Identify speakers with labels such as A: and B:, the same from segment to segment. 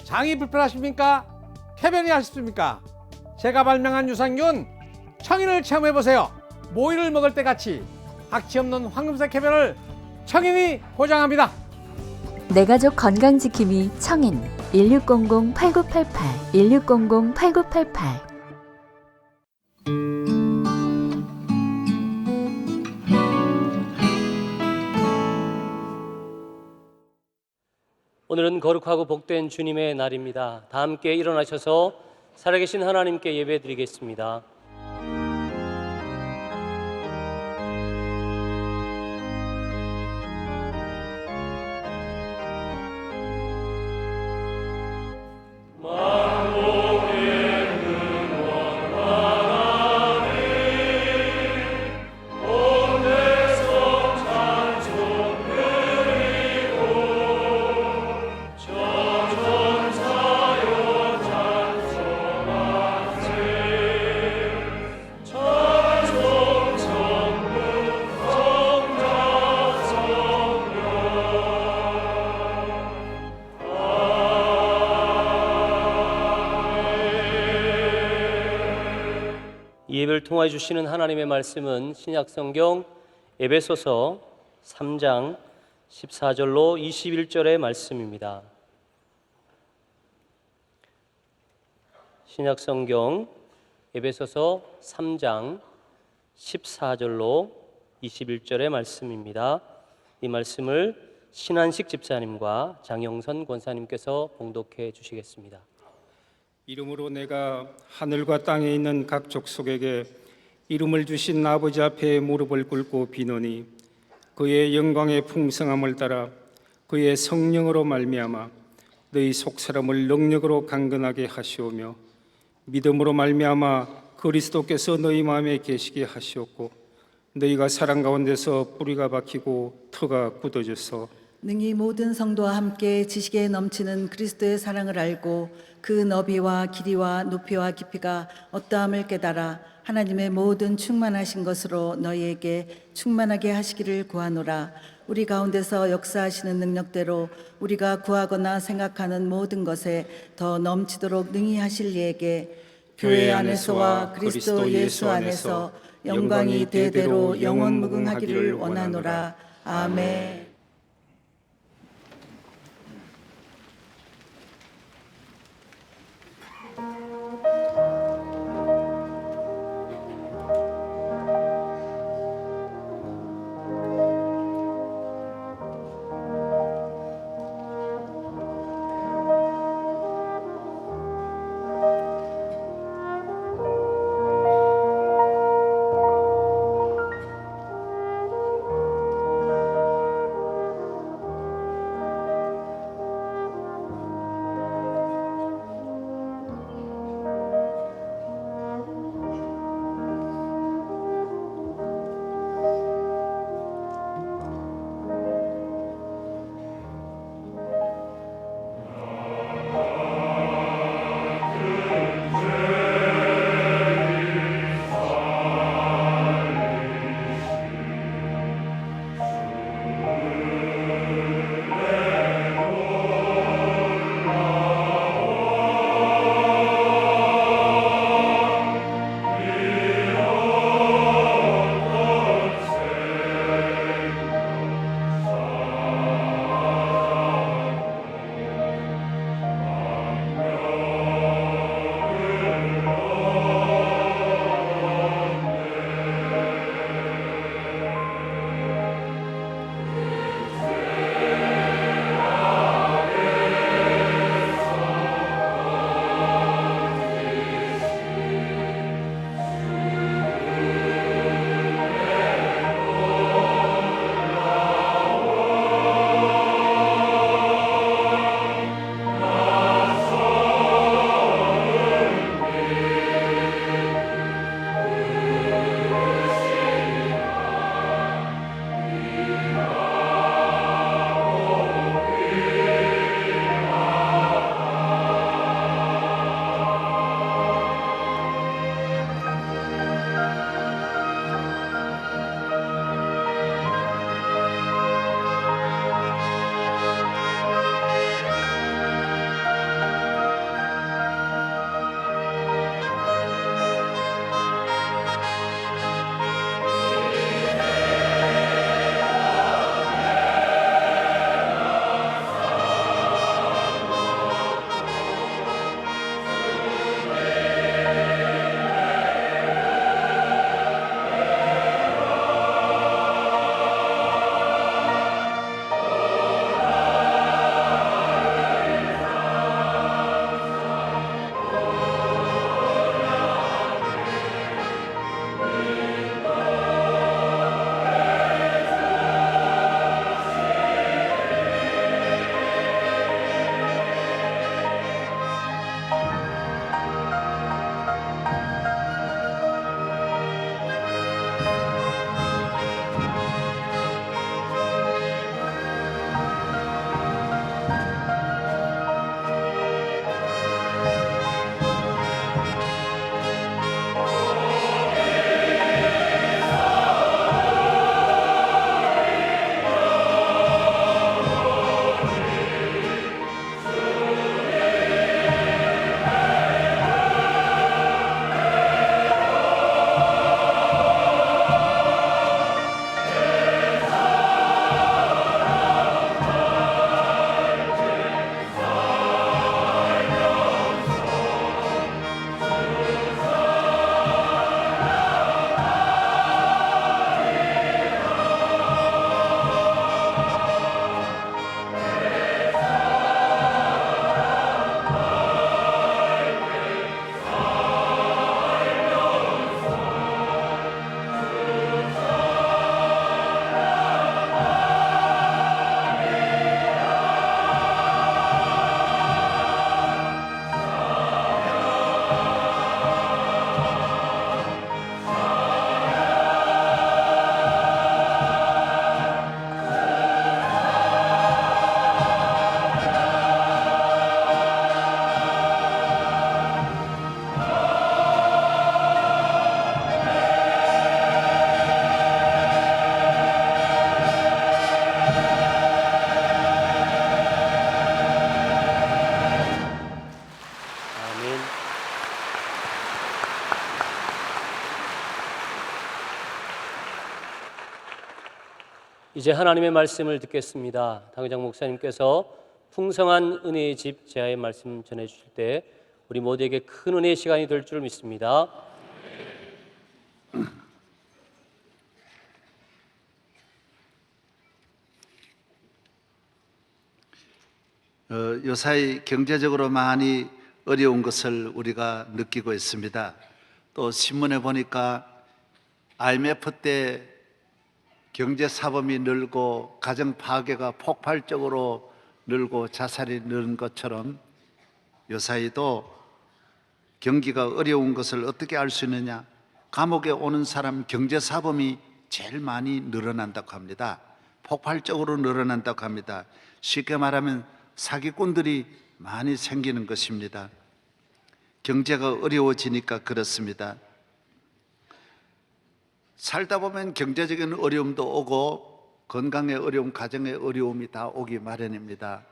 A: 장이 불편하십니까? 쾌변이 하십니까? 제가 발명한 유산균 청인을 체험해보세요. 모이를 먹을 때 같이 악취 없는 황금색 쾌변을 청인이 보장합니다.
B: 내 가족 건강지킴이 청인 1600-8988 1600-8988.
C: 오늘은 거룩하고 복된 주님의 날입니다. 다 함께 일어나셔서 살아계신 하나님께 예배드리겠습니다. 이 예배를 통하여 주시는 하나님의 말씀은 신약성경 에베소서 3장 14절로 21절의 말씀입니다. 신약성경 에베소서 3장 14절로 21절의 말씀입니다. 이 말씀을 신한식 집사님과 장영선 권사님께서 봉독해 주시겠습니다.
D: 이름으로 내가 하늘과 땅에 있는 각 족속에게 이름을 주신 아버지 앞에 무릎을 꿇고 비노니 그의 영광의 풍성함을 따라 그의 성령으로 말미암아 너희 속사람을 능력으로 강건하게 하시오며 믿음으로 말미암아 그리스도께서 너희 마음에 계시게 하시었고 너희가 사랑 가운데서 뿌리가 박히고 터가 굳어져서
E: 능히 모든 성도와 함께 지식에 넘치는 그리스도의 사랑을 알고 그 너비와 길이와 높이와 깊이가 어떠함을 깨달아 하나님의 모든 충만하신 것으로 너희에게 충만하게 하시기를 구하노라. 우리 가운데서 역사하시는 능력대로 우리가 구하거나 생각하는 모든 것에 더 넘치도록 능히 하실 이에게 교회 안에서와 그리스도 예수 안에서 영광이 대대로 영원무궁하기를 원하노라. 아멘.
C: 이제 하나님의 말씀을 듣겠습니다. 당회장 목사님께서 풍성한 은혜의 집 제하의 말씀 전해주실 때 우리 모두에게 큰 은혜의 시간이 될 줄 믿습니다.
F: 요사이 경제적으로 많이 어려운 것을 우리가 느끼고 있습니다. 또 신문에 보니까 IMF 때 경제 사범이 늘고 가정 파괴가 폭발적으로 늘고 자살이 는 것처럼 요사이도 경기가 어려운 것을 어떻게 알 수 있느냐? 감옥에 오는 사람 경제 사범이 제일 많이 늘어난다고 합니다. 폭발적으로 늘어난다고 합니다. 쉽게 말하면 사기꾼들이 많이 생기는 것입니다. 경제가 어려워지니까 그렇습니다. 살다 보면 경제적인 어려움도 오고 건강의 어려움, 가정의 어려움이 다 오기 마련입니다.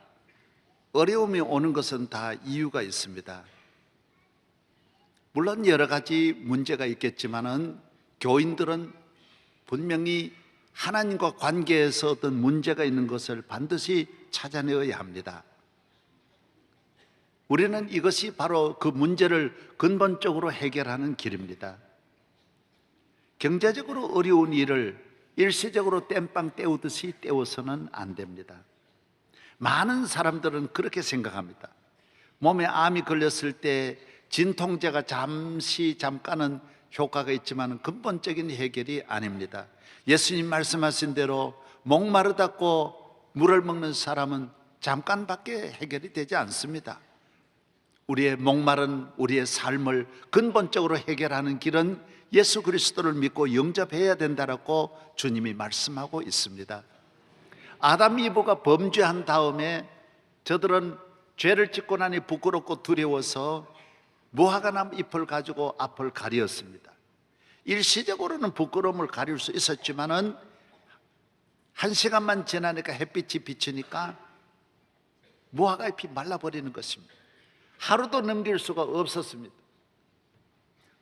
F: 어려움이 오는 것은 다 이유가 있습니다. 물론 여러 가지 문제가 있겠지만은 교인들은 분명히 하나님과 관계에서 어떤 문제가 있는 것을 반드시 찾아내어야 합니다. 우리는 이것이 바로 그 문제를 근본적으로 해결하는 길입니다. 경제적으로 어려운 일을 일시적으로 땜빵 때우듯이 때워서는 안 됩니다. 많은 사람들은 그렇게 생각합니다. 몸에 암이 걸렸을 때 진통제가 잠깐은 효과가 있지만 근본적인 해결이 아닙니다. 예수님 말씀하신 대로 목마르다고 물을 먹는 사람은 잠깐밖에 해결이 되지 않습니다. 우리의 목마른 우리의 삶을 근본적으로 해결하는 길은 예수 그리스도를 믿고 영접해야 된다라고 주님이 말씀하고 있습니다. 아담 이브가 범죄한 다음에 저들은 죄를 짓고 나니 부끄럽고 두려워서 무화과나무 잎을 가지고 앞을 가리었습니다. 일시적으로는 부끄러움을 가릴 수 있었지만은 1시간만 지나니까 햇빛이 비치니까 무화과 잎이 말라버리는 것입니다. 하루도 넘길 수가 없었습니다.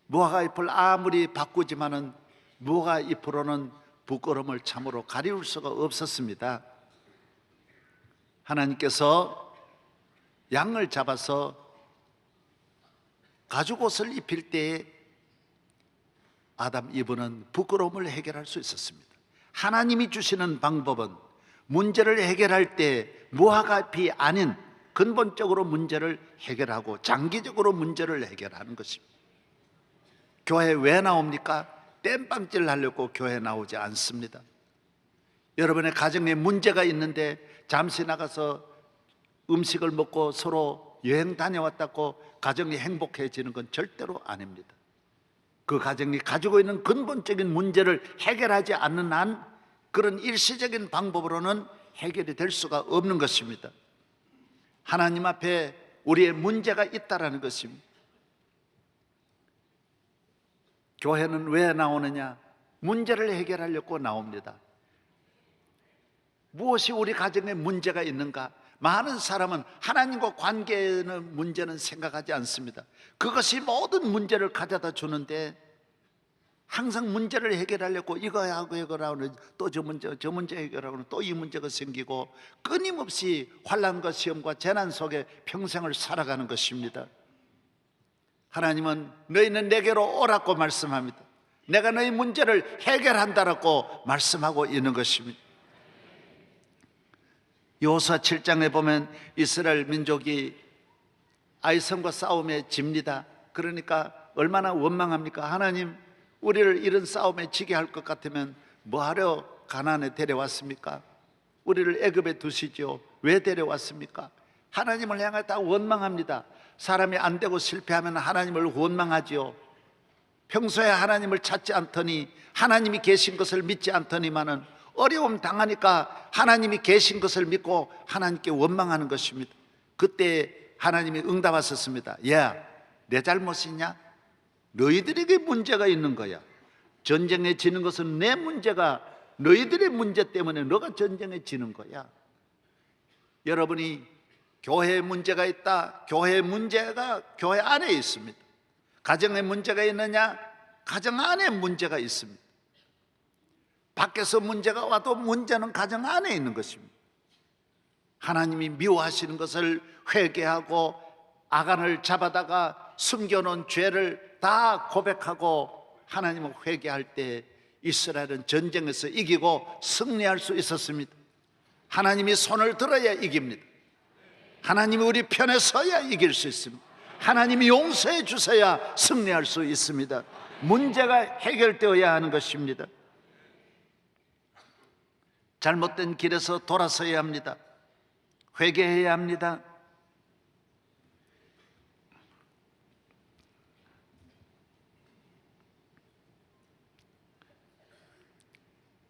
F: 무화과 잎을 아무리 바꾸지만은 무화과 잎으로는 부끄러움을 참으로 가리울 수가 없었습니다. 하나님께서 양을 잡아서 가죽옷을 입힐 때에 아담 이브는 부끄러움을 해결할 수 있었습니다. 하나님이 주시는 방법은 문제를 해결할 때 무화과잎이 아닌 근본적으로 문제를 해결하고 장기적으로 문제를 해결하는 것입니다. 교회 왜 나옵니까? 땜빵질 하려고 교회 나오지 않습니다. 여러분의 가정에 문제가 있는데 잠시 나가서 음식을 먹고 서로 여행 다녀왔다고 가정이 행복해지는 건 절대로 아닙니다. 그 가정이 가지고 있는 근본적인 문제를 해결하지 않는 한 그런 일시적인 방법으로는 해결이 될 수가 없는 것입니다. 하나님 앞에 우리의 문제가 있다라는 것입니다. 교회는 왜 나오느냐? 문제를 해결하려고 나옵니다. 무엇이 우리 가정에 문제가 있는가? 많은 사람은 하나님과 관계의 문제는 생각하지 않습니다. 그것이 모든 문제를 가져다 주는데 항상 문제를 해결하려고 이거 하고 해결하고 또 저 문제 해결하고 또 이 문제가 생기고 끊임없이 환난과 시험과 재난 속에 평생을 살아가는 것입니다. 하나님은 너희는 내게로 오라고 말씀합니다. 내가 너희 문제를 해결한다라고 말씀하고 있는 것입니다. 여호수아 7장에 보면 이스라엘 민족이 아이성과 싸움에 집니다. 그러니까 얼마나 원망합니까? 하나님, 우리를 이런 싸움에 지게 할 것 같으면 뭐하러 가나안에 데려왔습니까? 우리를 애굽에 두시죠. 왜 데려왔습니까? 하나님을 향해 다 원망합니다. 사람이 안 되고 실패하면 하나님을 원망하지요. 평소에 하나님을 찾지 않더니 하나님이 계신 것을 믿지 않더니만은 어려움 당하니까 하나님이 계신 것을 믿고 하나님께 원망하는 것입니다. 그때 하나님이 응답하셨습니다. 야, 내 잘못이냐? 너희들에게 문제가 있는 거야. 전쟁에 지는 것은 내 문제가 너희들의 문제 때문에 너가 전쟁에 지는 거야. 여러분이 교회에 문제가 있다. 교회의 문제가 교회 안에 있습니다. 가정에 문제가 있느냐? 가정 안에 문제가 있습니다. 밖에서 문제가 와도 문제는 가정 안에 있는 것입니다. 하나님이 미워하시는 것을 회개하고 아간을 잡아다가 숨겨놓은 죄를 다 고백하고 하나님을 회개할 때 이스라엘은 전쟁에서 이기고 승리할 수 있었습니다. 하나님이 손을 들어야 이깁니다. 하나님이 우리 편에 서야 이길 수 있습니다. 하나님이 용서해 주셔야 승리할 수 있습니다. 문제가 해결되어야 하는 것입니다. 잘못된 길에서 돌아서야 합니다. 회개해야 합니다.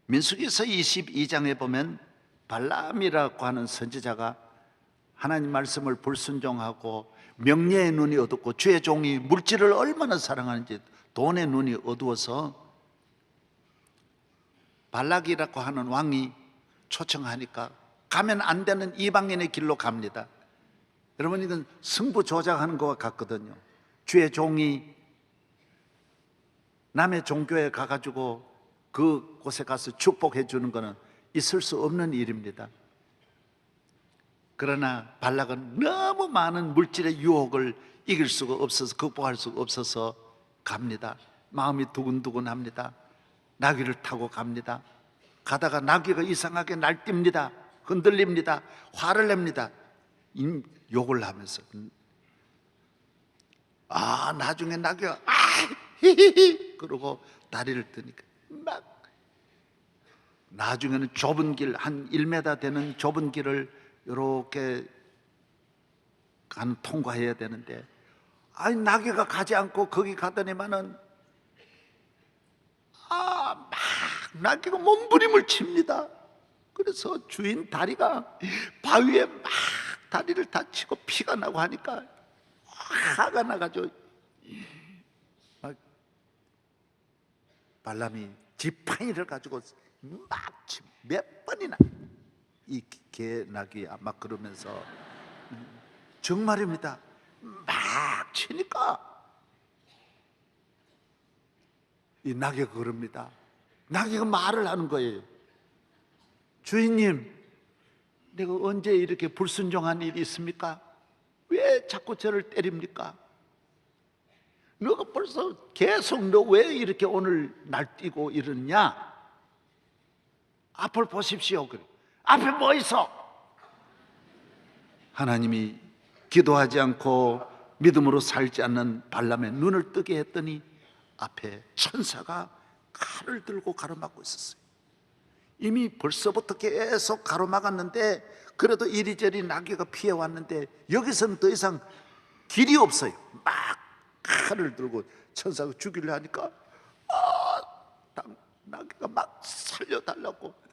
F: 민수기서 22장에 보면 발람이라고 하는 선지자가 하나님 말씀을 불순종하고 명예의 눈이 어둡고 주의 종이 물질을 얼마나 사랑하는지 돈의 눈이 어두워서 발락이라고 하는 왕이 초청하니까 가면 안 되는 이방인의 길로 갑니다. 여러분, 이건 승부 조작하는 것과 같거든요. 주의 종이 남의 종교에 가가지고 그곳에 가서 축복해 주는 것은 있을 수 없는 일입니다. 그러나 발락은 너무 많은 물질의 유혹을 이길 수가 없어서, 극복할 수가 없어서 갑니다. 마음이 두근두근합니다. 나귀를 타고 갑니다. 가다가 나귀가 이상하게 날뜁니다. 흔들립니다. 화를 냅니다. 욕을 하면서 나중에 나귀가 히히히 그러고 다리를 뜨니까 막 나중에는 좁은 길, 한 1m 되는 좁은 길을 이렇게 통과해야 되는데 나귀가 가지 않고 거기 가더니만은 막 나귀가 몸부림을 칩니다. 그래서 주인 다리가 바위에 막 다리를 다치고 피가 나고 하니까 화가 나가지고 발람이 지팡이를 가지고 막 몇 번이나 이 개나귀 막 그러면서 정말입니다. 막 치니까 이 나귀가 그럽니다. 나귀가 말을 하는 거예요. 주인님, 내가 언제 이렇게 불순종한 일이 있습니까? 왜 자꾸 저를 때립니까? 너가 벌써 계속 너 왜 이렇게 오늘 날뛰고 이러냐? 앞을 보십시오. 그래. 앞에 뭐 있어? 하나님이 기도하지 않고 믿음으로 살지 않는 발람의 눈을 뜨게 했더니 앞에 천사가 칼을 들고 가로막고 있었어요. 이미 벌써부터 계속 가로막았는데 그래도 이리저리 나귀가 피해왔는데 여기서는 더 이상 길이 없어요. 막 칼을 들고 천사가 죽이려 하니까 나귀가 막 살려달라고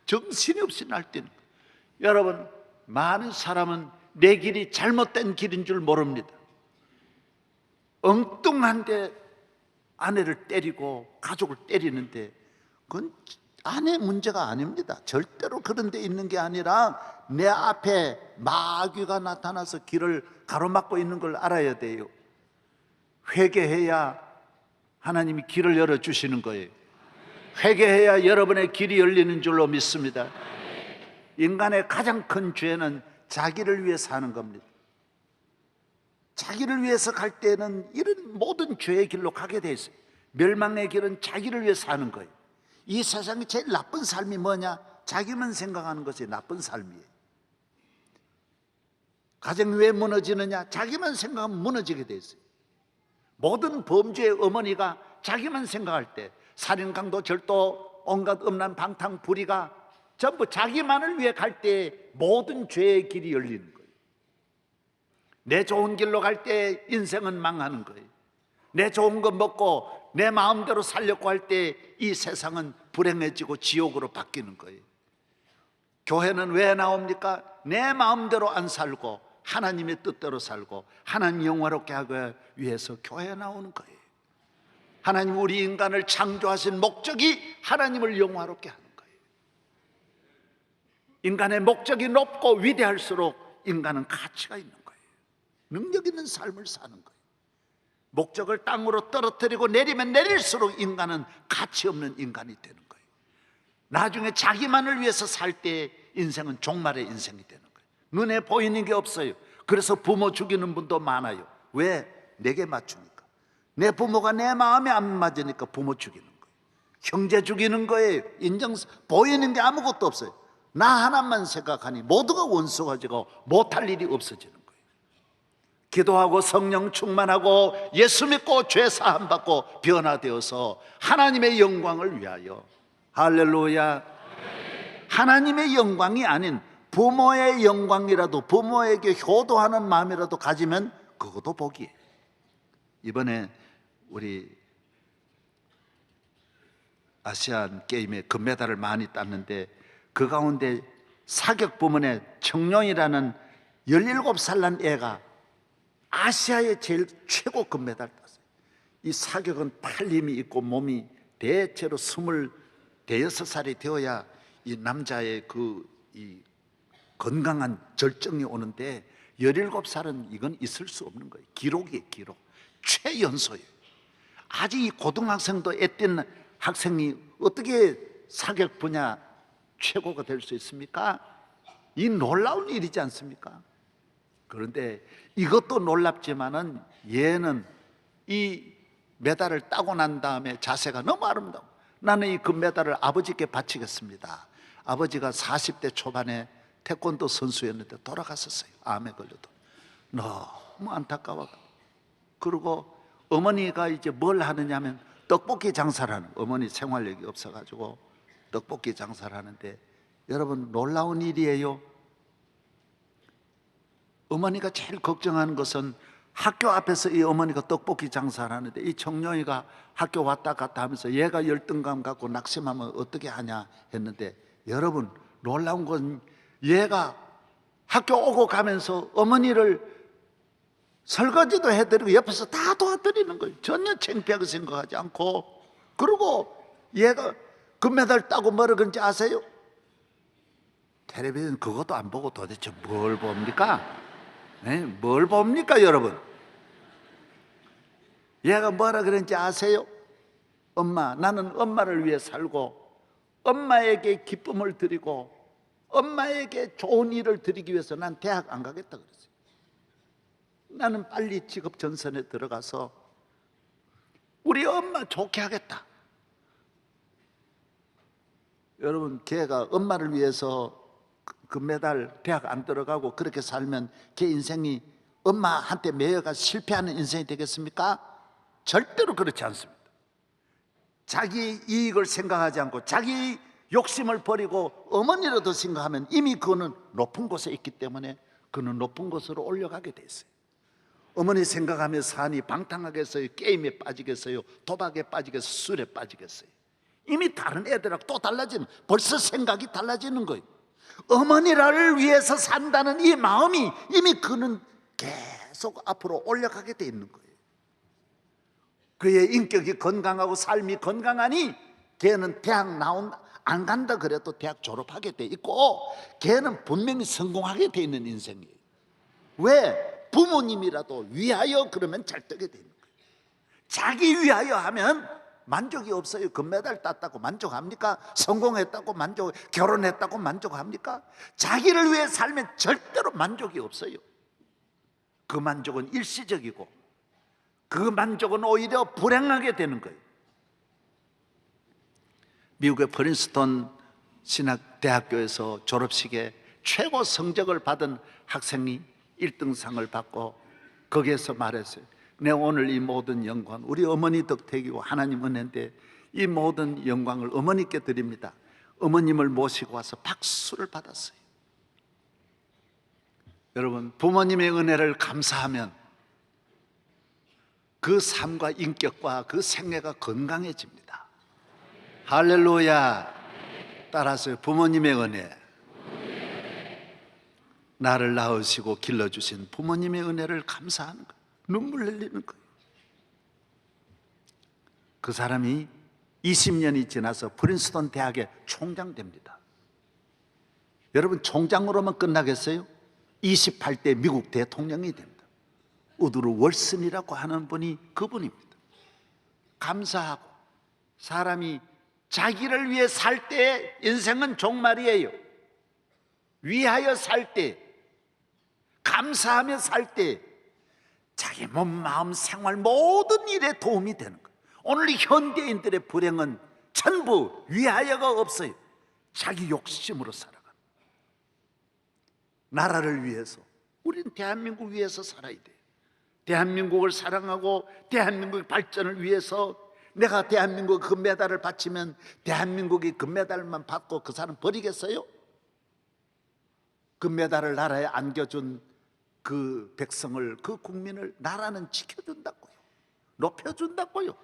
F: 정신이 없이 날뛰는 거예요. 여러분, 많은 사람은 내 길이 잘못된 길인 줄 모릅니다. 엉뚱한데 아내를 때리고 가족을 때리는데 그건 아내 문제가 아닙니다. 절대로 그런 데 있는 게 아니라 내 앞에 마귀가 나타나서 길을 가로막고 있는 걸 알아야 돼요. 회개해야 하나님이 길을 열어주시는 거예요. 회개해야 여러분의 길이 열리는 줄로 믿습니다. 인간의 가장 큰 죄는 자기를 위해 사는 겁니다. 자기를 위해서 갈 때는 이런 모든 죄의 길로 가게 돼 있어요. 멸망의 길은 자기를 위해 사는 거예요. 이 세상에 제일 나쁜 삶이 뭐냐? 자기만 생각하는 것이 나쁜 삶이에요. 가정이 왜 무너지느냐? 자기만 생각하면 무너지게 돼 있어요. 모든 범죄의 어머니가 자기만 생각할 때 살인, 강도, 절도, 온갖 음란, 방탕, 불의가 전부 자기만을 위해 갈 때 모든 죄의 길이 열리는 거예요. 내 좋은 길로 갈 때 인생은 망하는 거예요. 내 좋은 거 먹고 내 마음대로 살려고 할 때 이 세상은 불행해지고 지옥으로 바뀌는 거예요. 교회는 왜 나옵니까? 내 마음대로 안 살고 하나님의 뜻대로 살고 하나님 영화롭게 하기 위해서 교회에 나오는 거예요. 하나님 우리 인간을 창조하신 목적이 하나님을 영화롭게 하는 거예요. 인간의 목적이 높고 위대할수록 인간은 가치가 있는 거예요. 능력 있는 삶을 사는 거예요. 목적을 땅으로 떨어뜨리고 내리면 내릴수록 인간은 가치 없는 인간이 되는 거예요. 나중에 자기만을 위해서 살 때 인생은 종말의 인생이 되는 거예요. 눈에 보이는 게 없어요. 그래서 부모 죽이는 분도 많아요. 왜? 내게 맞추니까. 내 부모가 내 마음에 안 맞으니까 부모 죽이는 거예요. 형제 죽이는 거예요. 보이는 게 아무것도 없어요. 나 하나만 생각하니 모두가 원수가 되고 못할 일이 없어지는 거예요. 기도하고 성령 충만하고 예수 믿고 죄 사함 받고 변화되어서 하나님의 영광을 위하여, 할렐루야, 하나님의 영광이 아닌 부모의 영광이라도, 부모에게 효도하는 마음이라도 가지면 그것도 복이에요. 이번에 우리 아시안 게임에 금메달을 많이 땄는데 그 가운데 사격 부문에 청룡이라는 17살 난 애가 아시아의 제일 최고 금메달 땄어요. 이 사격은 팔 힘이 있고 몸이 대체로 26살이 되어야 이 남자의 이 건강한 절정이 오는데 17살은 이건 있을 수 없는 거예요. 기록이에요, 기록. 최연소예요. 아직 이 고등학생도 애띤 학생이 어떻게 사격 분야 최고가 될 수 있습니까? 이 놀라운 일이지 않습니까? 그런데 이것도 놀랍지만은 얘는 이 메달을 따고 난 다음에 자세가 너무 아름다워. 나는 이 금메달을 아버지께 바치겠습니다. 아버지가 40대 초반에 태권도 선수였는데 돌아갔었어요. 암에 걸려도. 너무 안타까워. 그리고 어머니가 이제 뭘 하느냐면 떡볶이 장사를 하는, 어머니 생활력이 없어가지고 떡볶이 장사를 하는데, 여러분 놀라운 일이에요. 어머니가 제일 걱정하는 것은 학교 앞에서 이 어머니가 떡볶이 장사를 하는데 이 청룡이가 학교 왔다 갔다 하면서 얘가 열등감 갖고 낙심하면 어떻게 하냐 했는데, 여러분 놀라운 건 얘가 학교 오고 가면서 어머니를 설거지도 해드리고 옆에서 다 도와드리는 거예요. 전혀 창피하게 생각하지 않고. 그리고 얘가 금메달 따고 뭐라 그런지 아세요? 텔레비전 그것도 안 보고 도대체 뭘 봅니까? 네? 뭘 봅니까 여러분? 얘가 뭐라 그런지 아세요? 엄마, 나는 엄마를 위해 살고 엄마에게 기쁨을 드리고 엄마에게 좋은 일을 드리기 위해서 난 대학 안 가겠다 그랬어요. 나는 빨리 직업 전선에 들어가서 우리 엄마 좋게 하겠다. 여러분, 걔가 엄마를 위해서 금메달 대학 안 들어가고 그렇게 살면 걔 인생이 엄마한테 매여가 실패하는 인생이 되겠습니까? 절대로 그렇지 않습니다. 자기 이익을 생각하지 않고 자기 욕심을 버리고 어머니라도 생각하면 이미 그는 높은 곳에 있기 때문에 그는 높은 곳으로 올려가게 돼 있어요. 어머니 생각하며 사니 방탕하겠어요? 게임에 빠지겠어요? 도박에 빠지겠어요? 술에 빠지겠어요? 이미 다른 애들하고 또 달라지면 벌써 생각이 달라지는 거예요. 어머니를 위해서 산다는 이 마음이 이미 그는 계속 앞으로 올라가게 돼 있는 거예요. 그의 인격이 건강하고 삶이 건강하니 걔는 대학 안 간다 그래도 대학 졸업하게 돼 있고 걔는 분명히 성공하게 돼 있는 인생이에요. 왜? 부모님이라도 위하여 그러면 잘 되게 되는 거예요. 자기 위하여 하면 만족이 없어요. 금메달 땄다고 만족합니까? 성공했다고 결혼했다고 만족합니까? 자기를 위해 살면 절대로 만족이 없어요. 그 만족은 일시적이고 그 만족은 오히려 불행하게 되는 거예요. 미국의 프린스턴 신학대학교에서 졸업식에 최고 성적을 받은 학생이 1등상을 받고 거기에서 말했어요. 내 오늘 이 모든 영광 우리 어머니 덕택이고 하나님 은혜인데 이 모든 영광을 어머니께 드립니다. 어머님을 모시고 와서 박수를 받았어요. 여러분, 부모님의 은혜를 감사하면 그 삶과 인격과 그 생애가 건강해집니다. 할렐루야. 따라서 부모님의 은혜, 나를 낳으시고 길러주신 부모님의 은혜를 감사하는 거예요. 눈물 흘리는 거예요. 그 사람이 20년이 지나서 프린스턴 대학의 총장 됩니다. 여러분, 총장으로만 끝나겠어요? 28대 미국 대통령이 됩니다. 우드루 월슨이라고 하는 분이 그분입니다. 감사하고 사람이 자기를 위해 살 때 인생은 종말이에요. 위하여 살 때, 감사하며 살 때 자기 몸, 마음, 생활 모든 일에 도움이 되는 거예요. 오늘 현대인들의 불행은 전부 위하여가 없어요. 자기 욕심으로 살아가는. 나라를 위해서, 우리는 대한민국 위해서 살아야 돼요. 대한민국을 사랑하고 대한민국의 발전을 위해서 내가 대한민국 금메달을 바치면 대한민국이 금메달만 받고 그 사람 버리겠어요? 금메달을 나라에 안겨준 그 백성을, 그 국민을 나라는 지켜준다고요. 높여준다고요.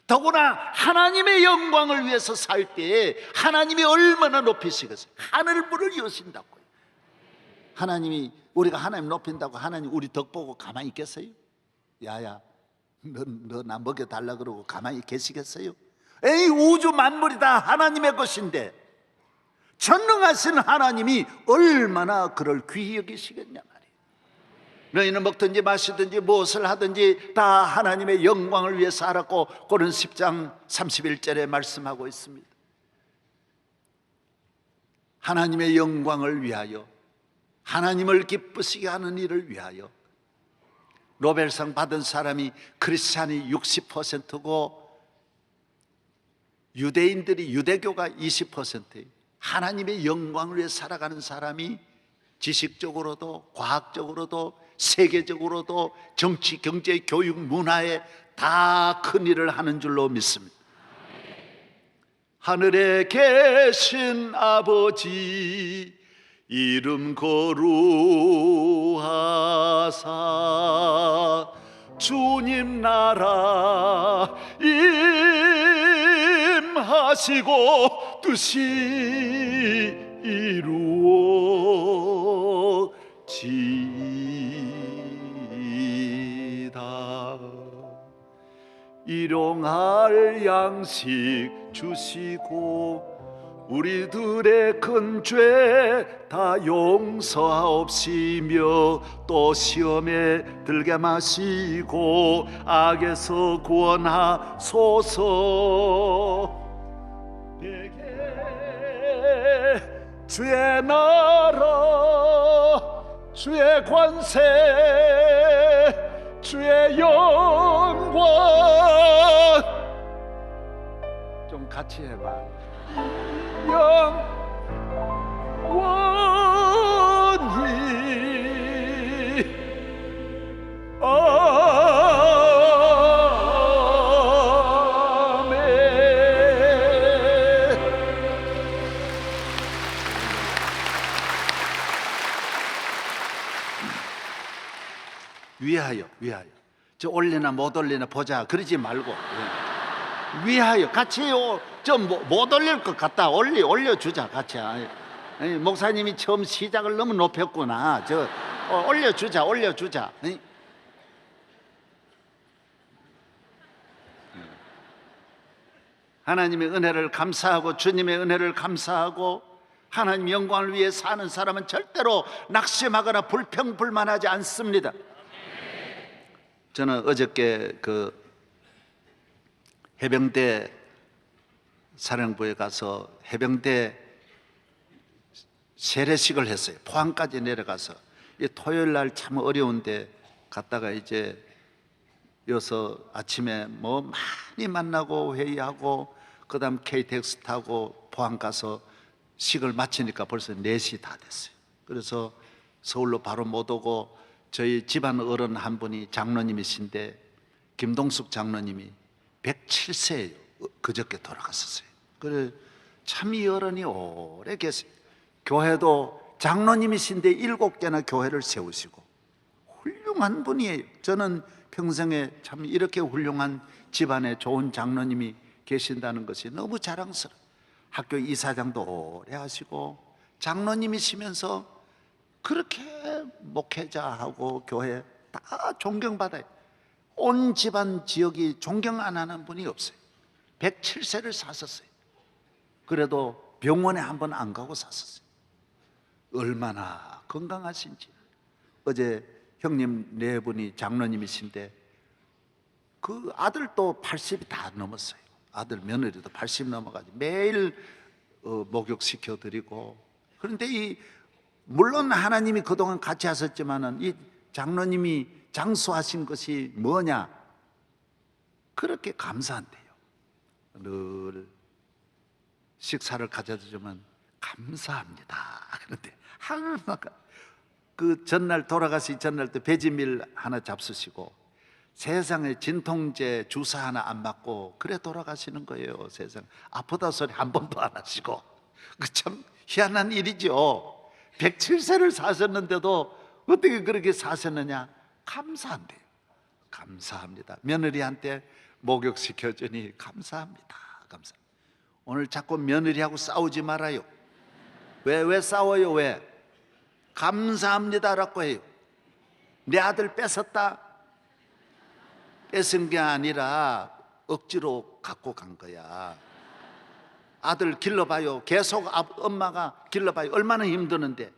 F: 더구나 하나님의 영광을 위해서 살 때에 하나님이 얼마나 높이시겠어요? 하늘불을 여신다고요. 하나님이, 우리가 하나님 높인다고 하나님 우리 덕 보고 가만히 있겠어요? 야야, 너 나 먹여달라 그러고 가만히 계시겠어요? 에이, 우주 만물이 다 하나님의 것인데 전능하신 하나님이 얼마나 그를 귀히 여기시겠냐 말이에요. 너희는 먹든지 마시든지 무엇을 하든지 다 하나님의 영광을 위해서 하라고 고른 10장 31절에 말씀하고 있습니다. 하나님의 영광을 위하여, 하나님을 기쁘시게 하는 일을 위하여. 노벨상 받은 사람이 크리스찬이 60%고 유대인들이, 유대교가 20%예요. 하나님의 영광을 위해 살아가는 사람이 지식적으로도 과학적으로도 세계적으로도 정치, 경제, 교육, 문화에 다 큰 일을 하는 줄로 믿습니다. 하늘에 계신 아버지 이름 거룩하사 주님 나라 임하시고 뜻이 이루어지이다. 일용할 양식 주시고 우리들의 큰 죄 다 용서하옵시며 또 시험에 들게 마시고 악에서 구원하소서. 내게 주의 나라, 주의 관세, 주의 영광. 좀 같이 해봐. 영원히 아멘. 위하여, 위하여. 저 올리나 못 올리나 보자 그러지 말고 위하여 같이 해요. 좀 못 올릴 것 같다. 올려주자 같이. 아니, 목사님이 처음 시작을 너무 높였구나. 올려주자. 아니. 하나님의 은혜를 감사하고 주님의 은혜를 감사하고 하나님 영광을 위해 사는 사람은 절대로 낙심하거나 불평불만하지 않습니다. 저는 어저께 그 해병대 사령부에 가서 해병대 세례식을 했어요. 포항까지 내려가서 토요일 날 참 어려운데 갔다가 이제 여서 아침에 뭐 많이 만나고 회의하고 그다음 KTX 타고 포항 가서 식을 마치니까 벌써 4시 다 됐어요. 그래서 서울로 바로 못 오고 저희 집안 어른 한 분이 장로님이신데 김동숙 장로님이 107세예요. 그저께 돌아갔었어요. 그래 참 이 어른이 오래 계세요. 교회도 장로님이신데 7개나 교회를 세우시고 훌륭한 분이에요. 저는 평생에 참 이렇게 훌륭한 집안에 좋은 장로님이 계신다는 것이 너무 자랑스러워요. 학교 이사장도 오래 하시고 장로님이시면서 그렇게 목회자하고 교회 다 존경받아요. 온 집안 지역이 존경 안 하는 분이 없어요. 107세를 사셨어요. 그래도 병원에 한 번 안 가고 사셨어요. 얼마나 건강하신지. 어제 형님 네 분이 장로님이신데 그 아들도 80이 다 넘었어요. 아들 며느리도 80 넘어가지고 매일 목욕시켜 드리고. 그런데 물론 하나님이 그동안 같이 하셨지만은 이 장로님이 장수하신 것이 뭐냐? 그렇게 감사한대요. 늘 식사를 가져다 주면 감사합니다. 그런데 항상 그 전날 돌아가시 전날 때 배지밀 하나 잡수시고 세상에 진통제 주사 하나 안 맞고 그래 돌아가시는 거예요. 세상 아프다 소리 한 번도 안 하시고. 그 참 희한한 일이죠. 107세를 사셨는데도 어떻게 그렇게 사셨느냐? 감사한대요. 감사합니다. 며느리한테 목욕시켜주니 감사합니다. 감사. 오늘 자꾸 며느리하고 싸우지 말아요. 왜 싸워요? 왜? 감사합니다라고 해요. 내 아들 뺏었다? 뺏은 게 아니라 억지로 갖고 간 거야. 아들 길러봐요. 계속 엄마가 길러봐요. 얼마나 힘드는데.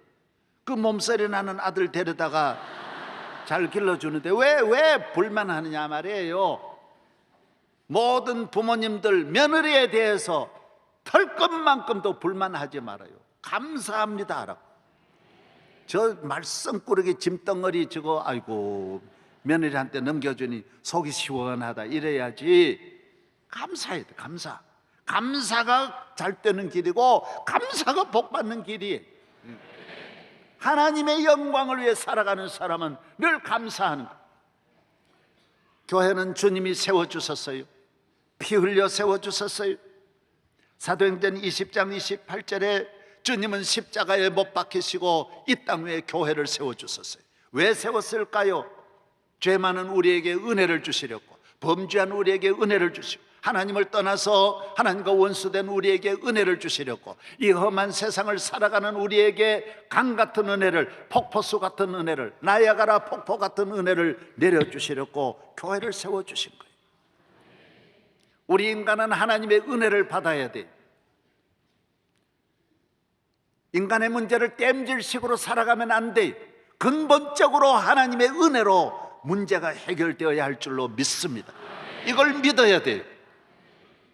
F: 그 몸살이 나는 아들 데려다가 잘 길러주는데 왜 불만하느냐 말이에요. 모든 부모님들 며느리에 대해서 털 것만큼도 불만하지 말아요. 감사합니다 하라고. 저 말썽꾸러기 짐덩어리 저거 아이고 며느리한테 넘겨주니 속이 시원하다 이래야지. 감사해야 돼. 감사가 잘 되는 길이고 감사가 복 받는 길이에요. 하나님의 영광을 위해 살아가는 사람은 늘 감사하는 거예요. 교회는 주님이 세워주셨어요. 피 흘려 세워주셨어요. 사도행전 20장 28절에 주님은 십자가에 못 박히시고 이 땅 위에 교회를 세워주셨어요. 왜 세웠을까요? 죄 많은 우리에게 은혜를 주시려고, 범죄한 우리에게 은혜를 주시고, 하나님을 떠나서 하나님과 원수된 우리에게 은혜를 주시려고, 이 험한 세상을 살아가는 우리에게 강 같은 은혜를, 폭포수 같은 은혜를, 나야가라 폭포 같은 은혜를 내려주시려고 교회를 세워주신 거예요. 우리 인간은 하나님의 은혜를 받아야 돼요. 인간의 문제를 땜질식으로 살아가면 안 돼요. 근본적으로 하나님의 은혜로 문제가 해결되어야 할 줄로 믿습니다. 이걸 믿어야 돼요.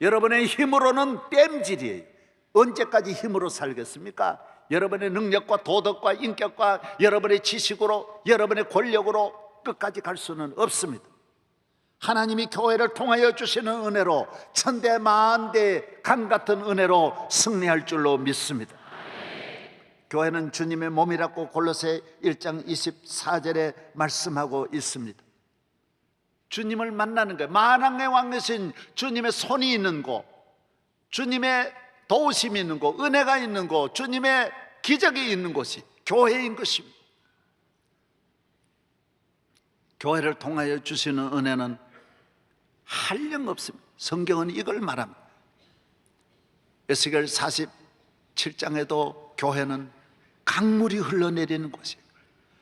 F: 여러분의 힘으로는 땜질이에요. 언제까지 힘으로 살겠습니까? 여러분의 능력과 도덕과 인격과 여러분의 지식으로, 여러분의 권력으로 끝까지 갈 수는 없습니다. 하나님이 교회를 통하여 주시는 은혜로, 천대 만대 강 같은 은혜로 승리할 줄로 믿습니다. 교회는 주님의 몸이라고 골로새 1장 24절에 말씀하고 있습니다. 주님을 만나는 거예요. 만왕의 왕 되신 주님의 손이 있는 곳, 주님의 도우심이 있는 곳, 은혜가 있는 곳, 주님의 기적이 있는 곳이 교회인 것입니다. 교회를 통하여 주시는 은혜는 한량없습니다. 성경은 이걸 말합니다. 에스겔 47장에도 교회는 강물이 흘러내리는 곳이에요.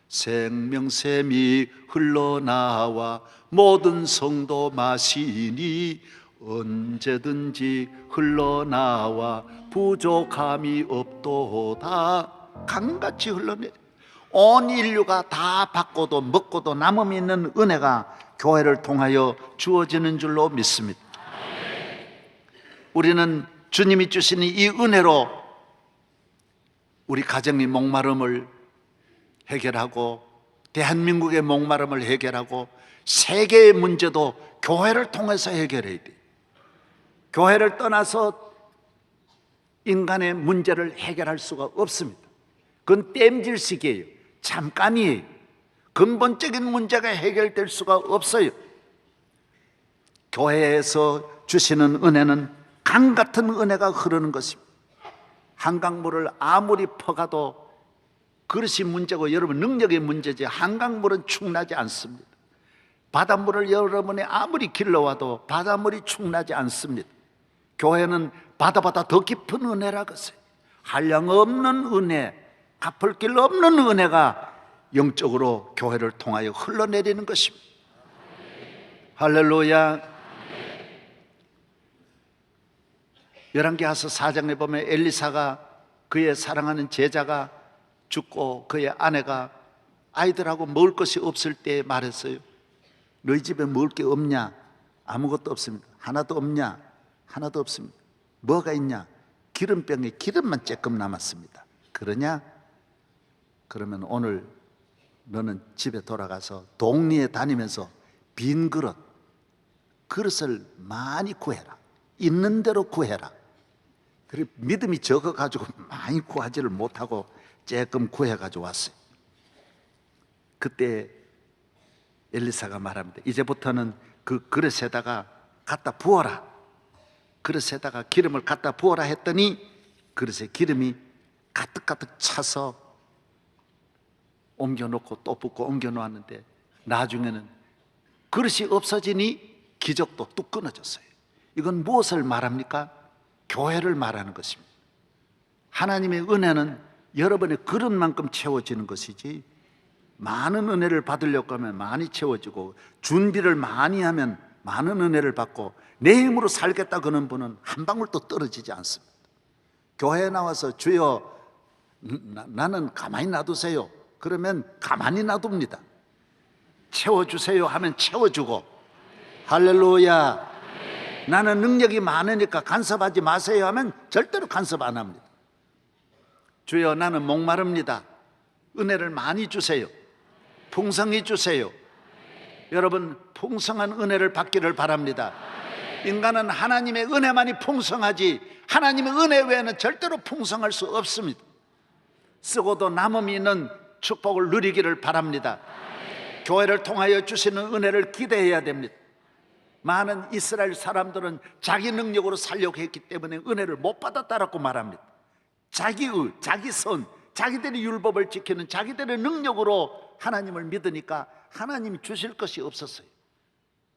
F: 생명샘이 흘러나와 모든 성도 마시니 언제든지 흘러나와 부족함이 없도다. 강같이 흘러내려 온 인류가 다 받고도 먹고도 남음 있는 은혜가 교회를 통하여 주어지는 줄로 믿습니다. 우리는 주님이 주시는 이 은혜로 우리 가정의 목마름을 해결하고, 대한민국의 목마름을 해결하고, 세계의 문제도 교회를 통해서 해결해야 돼요. 교회를 떠나서 인간의 문제를 해결할 수가 없습니다. 그건 땜질식이에요. 잠깐이에요. 근본적인 문제가 해결될 수가 없어요. 교회에서 주시는 은혜는 강 같은 은혜가 흐르는 것입니다. 한강물을 아무리 퍼가도 그릇이 문제고 여러분 능력의 문제지 한강물은 충나지 않습니다. 바닷물을 여러분이 아무리 길러와도 바닷물이 충나지 않습니다. 교회는 바다보다 더 깊은 은혜라겠어요. 한량없는 은혜, 갚을 길 없는 은혜가 영적으로 교회를 통하여 흘러내리는 것입니다. 할렐루야. 열왕기하서 4장에 보면 엘리사가 그의 사랑하는 제자가 죽고 그의 아내가 아이들하고 먹을 것이 없을 때 말했어요. 너희 집에 먹을 게 없냐? 아무것도 없습니다. 하나도 없냐? 하나도 없습니다. 뭐가 있냐? 기름병에 기름만 조금 남았습니다. 그러냐? 그러면 오늘 너는 집에 돌아가서 동리에 다니면서 빈 그릇을 많이 구해라. 있는 대로 구해라. 그리고 믿음이 적어가지고 많이 구하지를 못하고 조금 구해가지고 왔어요. 그때 엘리사가 말합니다. 이제부터는 그 그릇에다가 갖다 부어라. 그릇에다가 기름을 갖다 부어라 했더니 그릇에 기름이 가득가득 차서 옮겨놓고 또 붓고 옮겨놓았는데 나중에는 그릇이 없어지니 기적도 뚝 끊어졌어요. 이건 무엇을 말합니까? 교회를 말하는 것입니다. 하나님의 은혜는 여러분의 그릇만큼 채워지는 것이지, 많은 은혜를 받으려고 하면 많이 채워지고 준비를 많이 하면 많은 은혜를 받고 내 힘으로 살겠다 그런 분은 한 방울도 떨어지지 않습니다. 교회에 나와서 주여 나는 가만히 놔두세요 그러면 가만히 놔둡니다. 채워주세요 하면 채워주고, 할렐루야. 나는 능력이 많으니까 간섭하지 마세요 하면 절대로 간섭 안 합니다. 주여 나는 목마릅니다. 은혜를 많이 주세요. 풍성히 주세요. 여러분 풍성한 은혜를 받기를 바랍니다. 인간은 하나님의 은혜만이 풍성하지 하나님의 은혜 외에는 절대로 풍성할 수 없습니다. 쓰고도 남음이 있는 축복을 누리기를 바랍니다. 교회를 통하여 주시는 은혜를 기대해야 됩니다. 많은 이스라엘 사람들은 자기 능력으로 살려고 했기 때문에 은혜를 못 받았다라고 말합니다. 자기의, 자기 선, 자기들의 율법을 지키는 자기들의 능력으로 하나님을 믿으니까 하나님이 주실 것이 없었어요.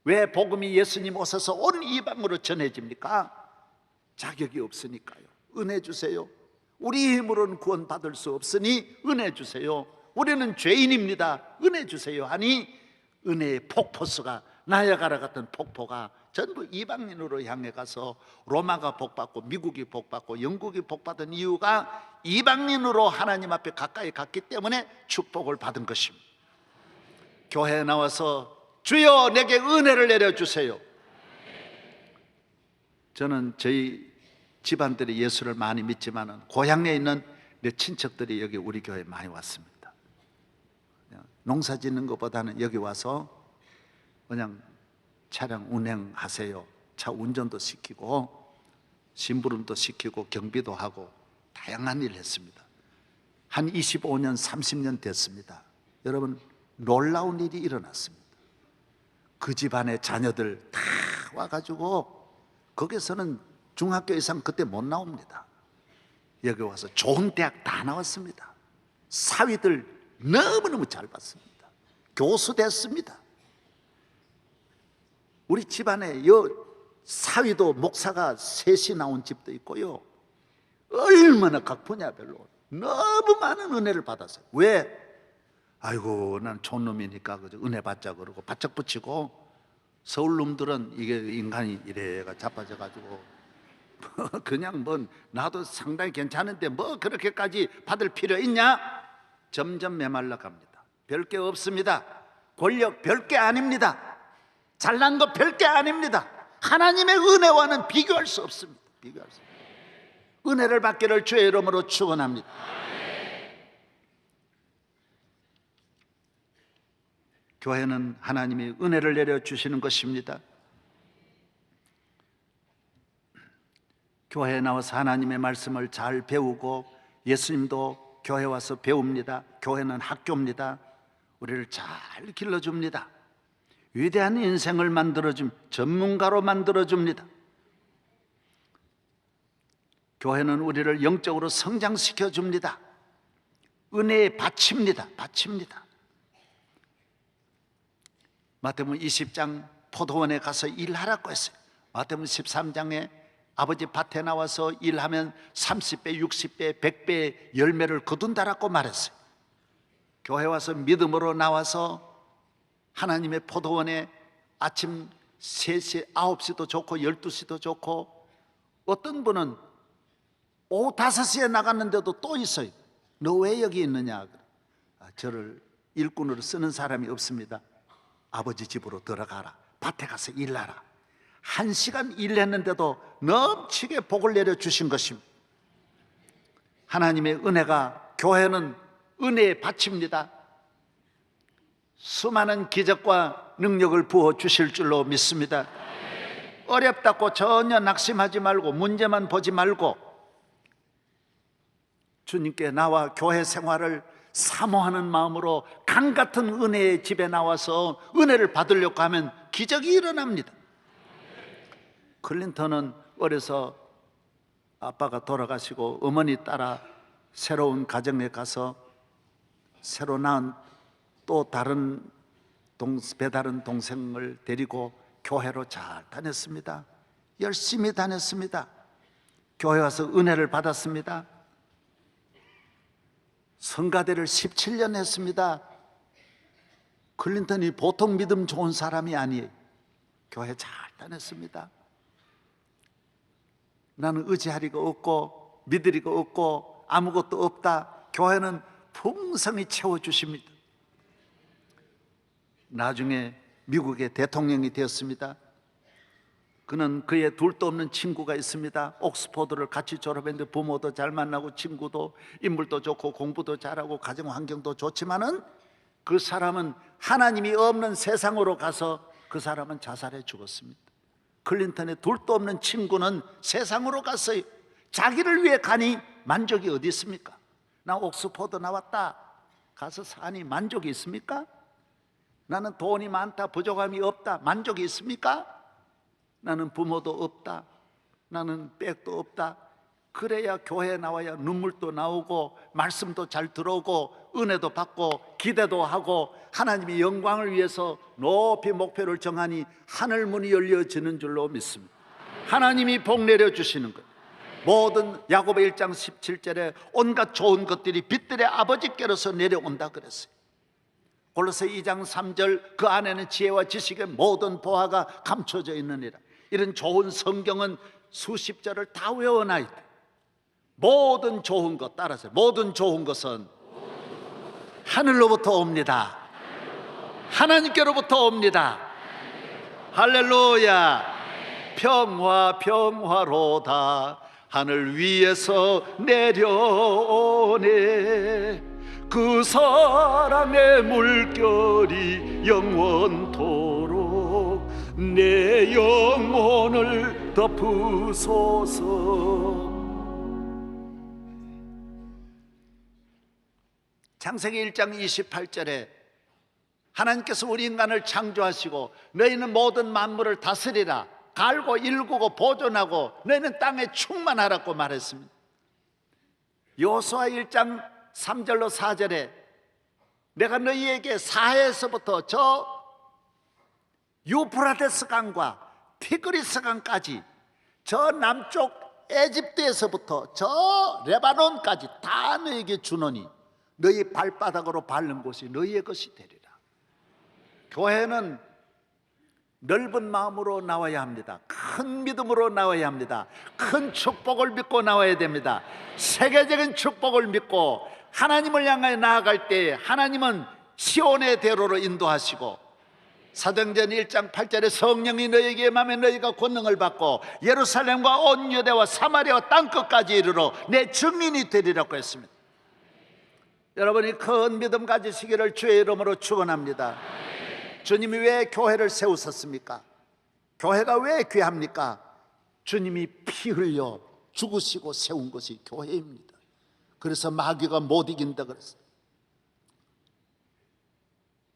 F: 왜 복음이 예수님 오셔서 온 이방으로 전해집니까? 자격이 없으니까요. 은혜 주세요. 우리 힘으로는 구원받을 수 없으니 은혜 주세요. 우리는 죄인입니다. 은혜 주세요 하니 은혜의 폭포수가 나야가라 같은 폭포가 전부 이방인으로 향해 가서 로마가 복받고 미국이 복받고 영국이 복받은 이유가 이방인으로 하나님 앞에 가까이 갔기 때문에 축복을 받은 것입니다. 교회에 나와서 주여 내게 은혜를 내려주세요. 저는 저희 집안들이 예수를 많이 믿지만 고향에 있는 내 친척들이 여기 우리 교회에 많이 왔습니다. 농사 짓는 것보다는 여기 와서 그냥 차량 운행하세요. 차 운전도 시키고 심부름도 시키고 경비도 하고 다양한 일을 했습니다. 한 25년 30년 됐습니다. 여러분 놀라운 일이 일어났습니다. 그 집안의 자녀들 다 와가지고 거기서는 중학교 이상 그때 못 나옵니다. 여기 와서 좋은 대학 다 나왔습니다. 사위들 너무너무 잘 봤습니다. 교수 됐습니다. 우리 집안에 사위도 목사가 셋이 나온 집도 있고요. 얼마나 각분야별로 너무 많은 은혜를 받았어요. 왜? 아이고 난 촌놈이니까 그저 은혜 받자 그러고 바짝 붙이고, 서울 놈들은 이게 인간이 이래가 자빠져가지고 그냥 뭐 나도 상당히 괜찮은데 뭐 그렇게까지 받을 필요 있냐? 점점 메말라 갑니다. 별게 없습니다. 권력 별게 아닙니다. 잘난 거 별게 아닙니다. 하나님의 은혜와는 비교할 수 없습니다. 비교할 수 없습니다. 은혜를 받기를 주의 이름으로 축원합니다. 교회는 하나님이 은혜를 내려주시는 것입니다. 교회에 나와서 하나님의 말씀을 잘 배우고, 예수님도 교회 와서 배웁니다. 교회는 학교입니다. 우리를 잘 길러줍니다. 위대한 인생을 전문가로 만들어줍니다. 교회는 우리를 영적으로 성장시켜 줍니다. 은혜의 밭입니다. 밭입니다. 마태복음 20장 포도원에 가서 일하라고 했어요. 마태복음 13장에 아버지 밭에 나와서 일하면 30배, 60배, 100배의 열매를 거둔다라고 말했어요. 교회 와서 믿음으로 나와서 하나님의 포도원에 아침 3시, 9시도 좋고 12시도 좋고, 어떤 분은 오후 5시에 나갔는데도 또 있어요. 너 왜 여기 있느냐? 저를 일꾼으로 쓰는 사람이 없습니다. 아버지 집으로 들어가라, 밭에 가서 일하라. 1시간 일했는데도 넘치게 복을 내려주신 것입니다. 하나님의 은혜가, 교회는 은혜의 밭입니다. 수많은 기적과 능력을 부어주실 줄로 믿습니다. 어렵다고 전혀 낙심하지 말고, 문제만 보지 말고, 주님께 나와 교회 생활을 사모하는 마음으로 강 같은 은혜의 집에 나와서 은혜를 받으려고 하면 기적이 일어납니다. 클린턴은 어려서 아빠가 돌아가시고 어머니 따라 새로운 가정에 가서 새로 낳은 또 다른 배다른 동생을 데리고 교회로 잘 다녔습니다. 열심히 다녔습니다. 교회 와서 은혜를 받았습니다. 성가대를 17년 했습니다. 클린턴이 보통 믿음 좋은 사람이 아니에요. 교회 잘 다녔습니다. 나는 의지하리가 없고 믿으리가 없고 아무것도 없다. 교회는 풍성히 채워주십니다. 나중에 미국의 대통령이 되었습니다. 그는 그의 둘도 없는 친구가 있습니다. 옥스퍼드를 같이 졸업했는데 부모도 잘 만나고 친구도 인물도 좋고 공부도 잘하고 가정 환경도 좋지만은 그 사람은 하나님이 없는 세상으로 가서 그 사람은 자살해 죽었습니다. 클린턴의 둘도 없는 친구는 세상으로 갔어요. 자기를 위해 가니 만족이 어디 있습니까? 나 옥스퍼드 나왔다 가서 사니 만족이 있습니까? 나는 돈이 많다 부족함이 없다 만족이 있습니까? 나는 부모도 없다, 나는 백도 없다. 그래야 교회에 나와야 눈물도 나오고 말씀도 잘 들어오고 은혜도 받고 기대도 하고 하나님의 영광을 위해서 높이 목표를 정하니 하늘 문이 열려지는 줄로 믿습니다. 하나님이 복 내려주시는 것, 모든 야고보 1장 17절에 온갖 좋은 것들이 빛들의 아버지께로서 내려온다 그랬어요. 골로새 2장 3절 그 안에는 지혜와 지식의 모든 보화가 감춰져 있느니라. 이런 좋은 성경은 수십 절을 다 외워놔야 돼. 모든 좋은 것 따라서, 모든 좋은 것은 하늘로부터 옵니다. 하나님께로부터 옵니다. 할렐루야. 평화 평화로다 하늘 위에서 내려오네. 그 사랑의 물결이 영원토록 내 영혼을 덮으소서. 창세기 1장 28절에 하나님께서 우리 인간을 창조하시고 너희는 모든 만물을 다스리라, 갈고 일구고 보존하고 너희는 땅에 충만하라고 말했습니다. 여호수아 1장 3절로 4절에 내가 너희에게 사해에서부터 저 유프라테스 강과 티그리스 강까지 저 남쪽 에집트에서부터 저 레바논까지 다 너희에게 주노니 너희 발바닥으로 밟는 곳이 너희의 것이 되리라. 교회는 넓은 마음으로 나와야 합니다. 큰 믿음으로 나와야 합니다. 큰 축복을 믿고 나와야 됩니다. 세계적인 축복을 믿고 하나님을 향하여 나아갈 때 하나님은 시온의 대로로 인도하시고, 사도행전 1장 8절에 성령이 너희에게 임하면 너희가 권능을 받고 예루살렘과 온 유대와 사마리아와 땅끝까지 이르러 내 증인이 되리라고 했습니다. 여러분이 큰 믿음 가지시기를 주의 이름으로 축원합니다. 주님이 왜 교회를 세우셨습니까? 교회가 왜 귀합니까? 주님이 피 흘려 죽으시고 세운 것이 교회입니다. 그래서 마귀가 못 이긴다 그랬어요.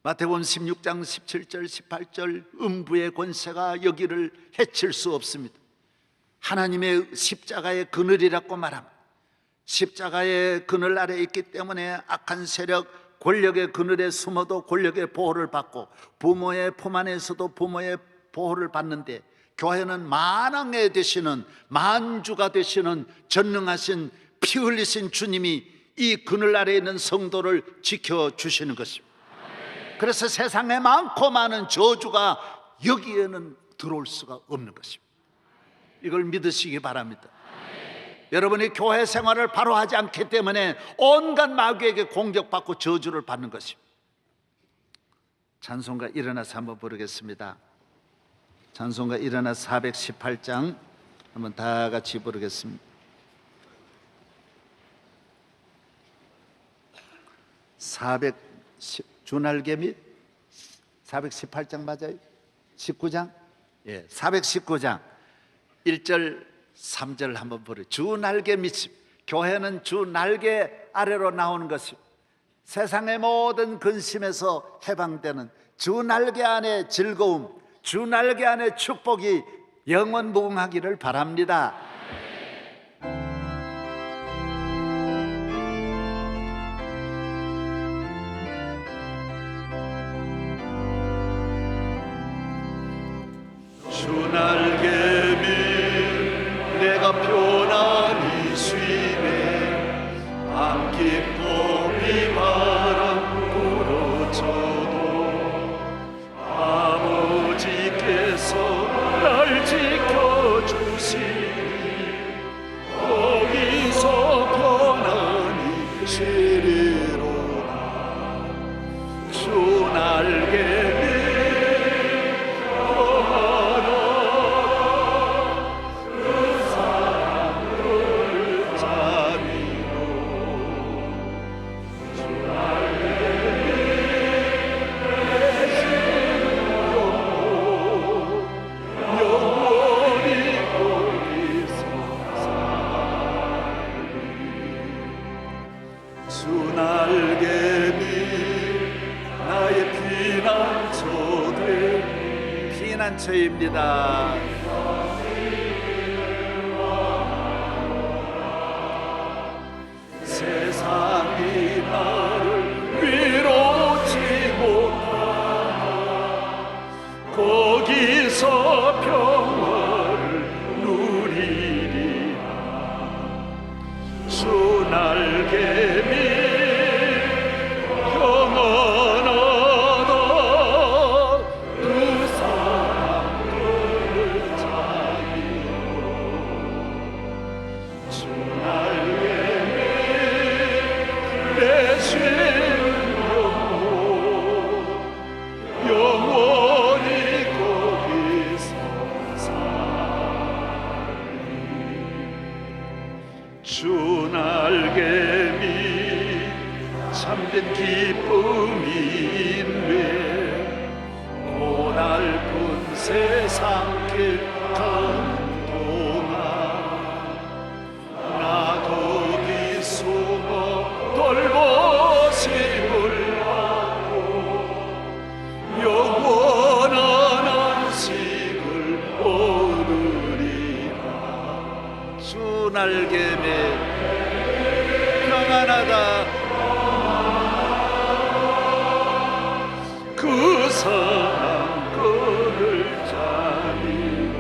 F: 마태복음 16장 17절 18절 음부의 권세가 여기를 해칠 수 없습니다. 하나님의 십자가의 그늘이라고 말합니다. 십자가의 그늘 아래 있기 때문에 악한 세력, 권력의 그늘에 숨어도 권력의 보호를 받고 부모의 품 안에서도 부모의 보호를 받는데, 교회는 만왕에 되시는 만주가 되시는 전능하신 피 흘리신 주님이 이 그늘 아래 있는 성도를 지켜주시는 것입니다. 그래서 세상에 많고 많은 저주가 여기에는 들어올 수가 없는 것입니다. 이걸 믿으시기 바랍니다. 여러분이 교회 생활을 바로 하지 않기 때문에 온갖 마귀에게 공격받고 저주를 받는 것입니다. 찬송가 일어나서 한번 부르겠습니다. 찬송가 일어나 418장 한번 다 같이 부르겠습니다. 410 주날개 및 418장 맞아요? 19장? 예, 419장 1절 3절 한번 부르. 주 날개 밑. 교회는 주 날개 아래로 나오는 것입니다. 세상의 모든 근심에서 해방되는 주 날개 안의 즐거움, 주 날개 안의 축복이 영원 무궁하기를 바랍니다. 주 날개 밑 내가 편안히 쉬네. 밤 깊고 비바람 불어쳐도 아버지께서 날 지켜주시니 거기서 편안히 쉬리로다. 주 날개 피난처입니다. 세상이 나를 위로치 못하나 거기서 평화를 누리리라. 주 날개 밑 주 날개 밑 참된 기쁨이 있네. 고달픈 세상길 가는 동안 나 거기 숨어 돌보심을 받고 영원한 안식을 얻으리라. 주 날개 밑 평안하다. 그 사랑 끈을 잡이고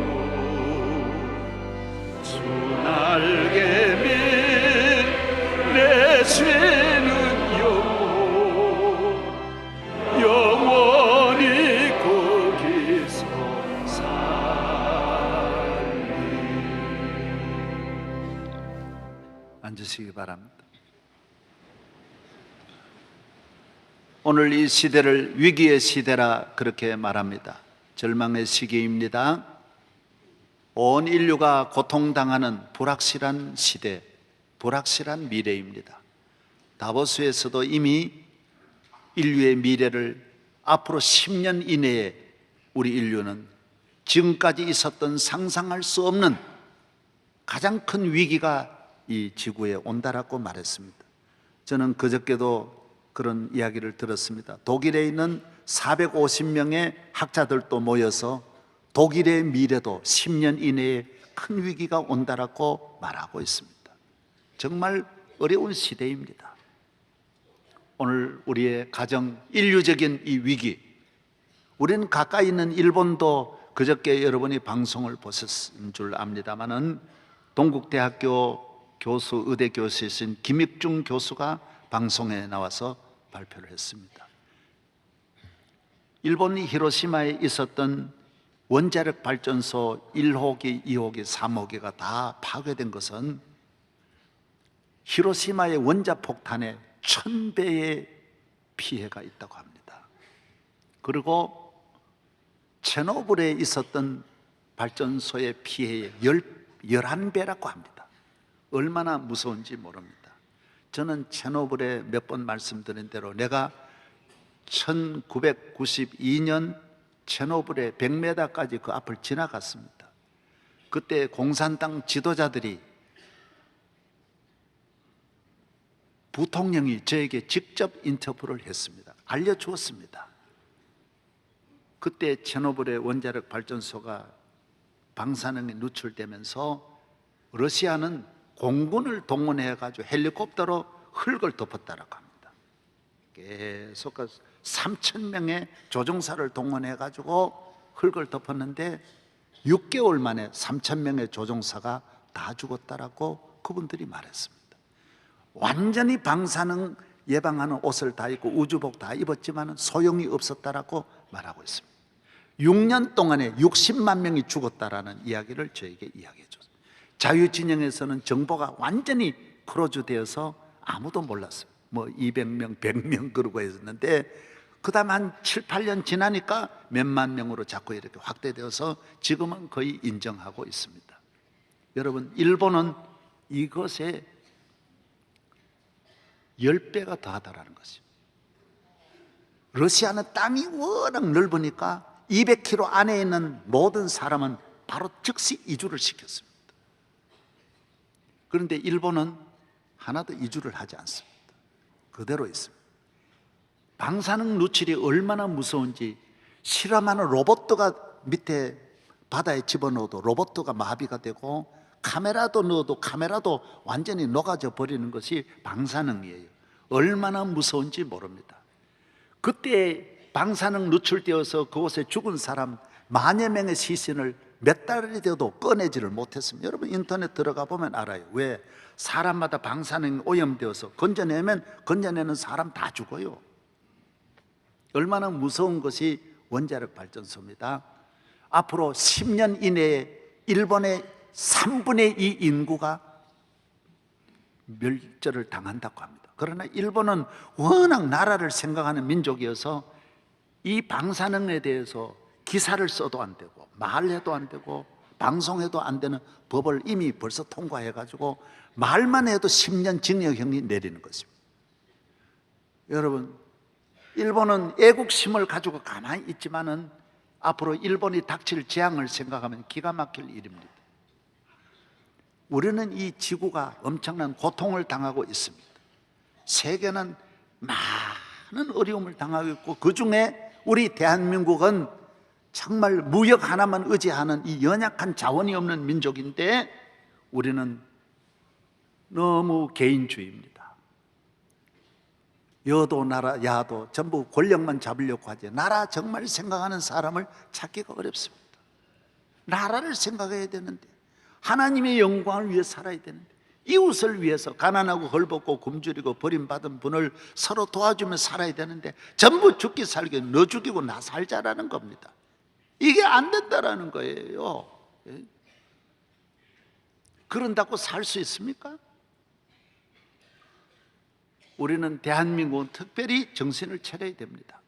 F: 주 날개 밑 내 쉬는 영혼 영원히 거기서 살리. 앉으시기 바랍니다. 오늘 이 시대를 위기의 시대라 그렇게 말합니다. 절망의 시기입니다. 온 인류가 고통당하는 불확실한 시대, 불확실한 미래입니다. 다보스에서도 이미 인류의 미래를 앞으로 10년 이내에 우리 인류는 지금까지 있었던 상상할 수 없는 가장 큰 위기가 이 지구에 온다라고 말했습니다. 저는 그저께도 그런 이야기를 들었습니다. 독일에 있는 450명의 학자들도 모여서 독일의 미래도 10년 이내에 큰 위기가 온다라고 말하고 있습니다. 정말 어려운 시대입니다. 오늘 우리의 가정, 인류적인 이 위기, 우리는 가까이 있는 일본도 그저께 여러분이 방송을 보셨을 줄 압니다마는 동국대학교 교수, 의대 교수이신 김익중 교수가 방송에 나와서 발표를 했습니다. 일본이 히로시마에 있었던 원자력 발전소 1호기, 2호기, 3호기가 다 파괴된 것은 히로시마의 원자폭탄에 1000배의 피해가 있다고 합니다. 그리고 체노블에 있었던 발전소의 피해의 11배라고 합니다. 얼마나 무서운지 모릅니다. 저는 체노블에 몇 번 말씀드린 대로 내가 1992년 체노블의 100m까지 그 앞을 지나갔습니다. 그때 공산당 지도자들이, 부통령이 저에게 직접 인터뷰를 했습니다. 알려주었습니다. 그때 체노블의 원자력 발전소가 방사능에 누출되면서 러시아는 공군을 동원해가지고 헬리콥터로 흙을 덮었다라고 합니다. 계속 3,000명의 조종사를 동원해가지고 흙을 덮었는데 6개월 만에 3,000명의 조종사가 다 죽었다라고 그분들이 말했습니다. 완전히 방사능 예방하는 옷을 다 입고 우주복 다 입었지만 소용이 없었다라고 말하고 있습니다. 6년 동안에 60만 명이 죽었다라는 이야기를 저에게 이야기해 줬습니다. 자유진영에서는 정보가 완전히 크로즈되어서 아무도 몰랐어요. 뭐 200명, 100명 그러고 했었는데 그 다음 한 7, 8년 지나니까 몇만 명으로 자꾸 이렇게 확대되어서 지금은 거의 인정하고 있습니다. 여러분, 일본은 이것에 10배가 더하다라는 것이죠. 러시아는 땅이 워낙 넓으니까 200km 안에 있는 모든 사람은 바로 즉시 이주를 시켰습니다. 그런데 일본은 하나도 이주를 하지 않습니다. 그대로 있습니다. 방사능 누출이 얼마나 무서운지 실험하는 로봇가 밑에 바다에 집어넣어도 로봇가 마비가 되고 카메라도 넣어도 카메라도 완전히 녹아져 버리는 것이 방사능이에요. 얼마나 무서운지 모릅니다. 그때 방사능 누출되어서 그곳에 죽은 사람 만여 명의 시신을 몇 달이 되어도 꺼내지를 못했습니다. 여러분 인터넷 들어가 보면 알아요. 왜? 사람마다 방사능이 오염되어서 건져내는 사람 다 죽어요. 얼마나 무서운 것이 원자력 발전소입니다. 앞으로 10년 이내에 일본의 3분의 2 인구가 멸절을 당한다고 합니다. 그러나 일본은 워낙 나라를 생각하는 민족이어서 이 방사능에 대해서 기사를 써도 안 되고 말해도 안 되고 방송해도 안 되는 법을 이미 벌써 통과해가지고 말만 해도 10년 징역형이 내리는 것입니다. 여러분, 일본은 애국심을 가지고 가만히 있지만은 앞으로 일본이 닥칠 재앙을 생각하면 기가 막힐 일입니다. 우리는 이 지구가 엄청난 고통을 당하고 있습니다. 세계는 많은 어려움을 당하고 있고 그 중에 우리 대한민국은 정말 무역 하나만 의지하는 이 연약한 자원이 없는 민족인데 우리는 너무 개인주의입니다. 여도 나라 야도 전부 권력만 잡으려고 하지 나라 정말 생각하는 사람을 찾기가 어렵습니다. 나라를 생각해야 되는데 하나님의 영광을 위해 살아야 되는데 이웃을 위해서 가난하고 헐벗고 굶주리고 버림받은 분을 서로 도와주며 살아야 되는데 전부 죽기 살기 너 죽이고 나 살자라는 겁니다. 이게 안 된다라는 거예요. 그런다고 살 수 있습니까? 우리는 대한민국은 특별히 정신을 차려야 됩니다.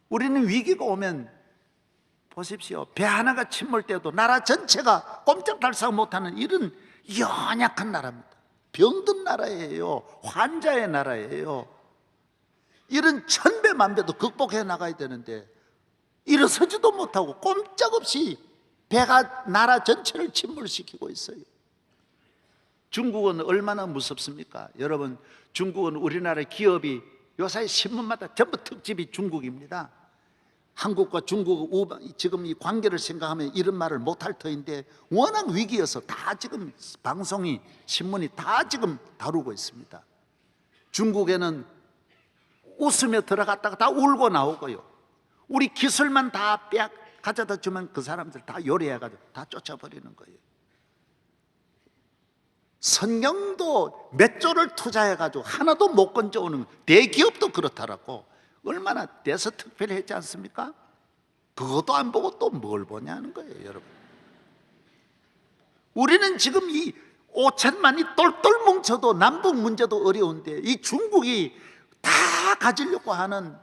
F: 우리는 위기가 오면 보십시오. 배 하나가 침몰 때도 나라 전체가 꼼짝달싹 못하는 이런 연약한 나라입니다. 병든 나라예요. 환자의 나라예요. 이런 천배만배도 극복해 나가야 되는데 일어서지도 못하고 꼼짝없이 배가 나라 전체를 침몰시키고 있어요. 중국은 얼마나 무섭습니까? 여러분, 중국은 우리나라 기업이 요새 신문마다 전부 특집이 중국입니다. 한국과 중국 지금 이 관계를 생각하면 이런 말을 못할 터인데 워낙 위기여서 다 지금 방송이 신문이 다 지금 다루고 있습니다. 중국에는 웃으며 들어갔다가 다 울고 나오고요. 우리 기술만 다 가져다 주면 그 사람들 다 요리해가지고 다 쫓아버리는 거예요. 성경도 몇 조를 투자해가지고 하나도 못 건져오는 대기업도 그렇다라고 얼마나 대서특필했지 않습니까? 그것도 안 보고 또 뭘 보냐는 거예요, 여러분. 우리는 지금 이 5천만이 똘똘 뭉쳐도 남북 문제도 어려운데 이 중국이 다 가지려고 하는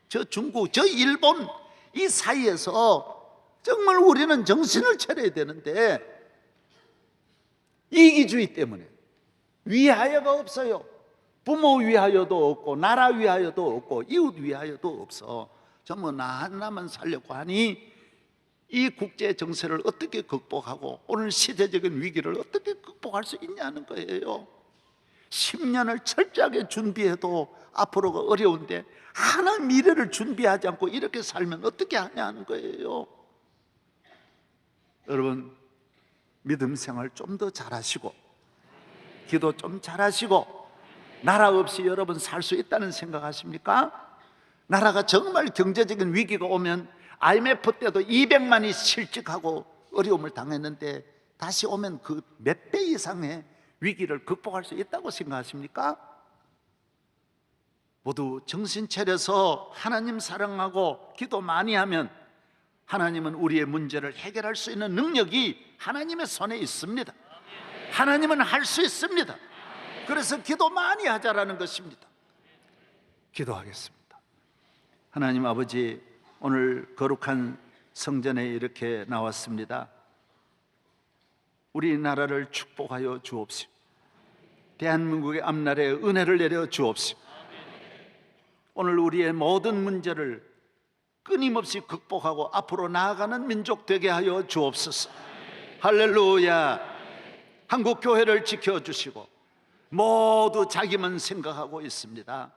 F: 저 중국, 저 일본 이 사이에서 정말 우리는 정신을 차려야 되는데 이기주의 때문에 위하여가 없어요. 부모 위하여도 없고 나라 위하여도 없고 이웃 위하여도 없어. 전부 나 하나만 살려고 하니 이 국제 정세를 어떻게 극복하고 오늘 시대적인 위기를 어떻게 극복할 수 있냐는 거예요. 10년을 철저하게 준비해도 앞으로가 어려운데 하나 미래를 준비하지 않고 이렇게 살면 어떻게 하냐는 거예요. 여러분, 믿음 생활 좀 더 잘하시고 기도 좀 잘하시고 나라 없이 여러분 살 수 있다는 생각하십니까? 나라가 정말 경제적인 위기가 오면 IMF 때도 200만이 실직하고 어려움을 당했는데 다시 오면 그 몇 배 이상의 위기를 극복할 수 있다고 생각하십니까? 모두 정신 차려서 하나님 사랑하고 기도 많이 하면 하나님은 우리의 문제를 해결할 수 있는 능력이 하나님의 손에 있습니다. 하나님은 할 수 있습니다. 그래서 기도 많이 하자라는 것입니다. 기도하겠습니다. 하나님 아버지, 오늘 거룩한 성전에 이렇게 나왔습니다. 우리나라를 축복하여 주옵시고 대한민국의 앞날에 은혜를 내려 주옵시고 오늘 우리의 모든 문제를 끊임없이 극복하고 앞으로 나아가는 민족 되게 하여 주옵소서. 할렐루야. 한국 교회를 지켜주시고 모두 자기만 생각하고 있습니다.